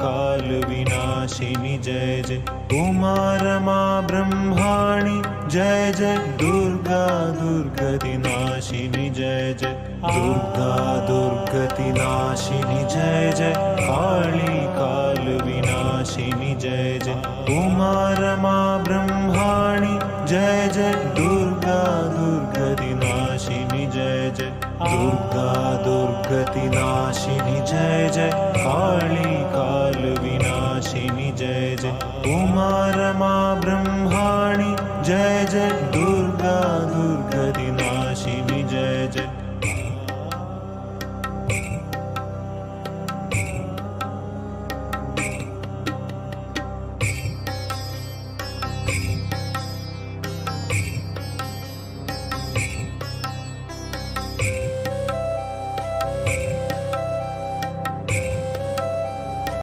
काल विनाशिनी जय जय। उमा रमा ब्रह्माणि जय जय। दुर्गा दुर्गति नाशिनी जय जय। दुर्गा दुर्गति नाशिनी जय जय। काली काल विनाशिनी जय जय। उमा रमा ब्रह्माणि जय जय। दुर्गा दुर्गति नाशिनी जय जय। दुर्गा दुर्गति नाशिनी जय जय। काली काल विनाशिनी जय जय। उमा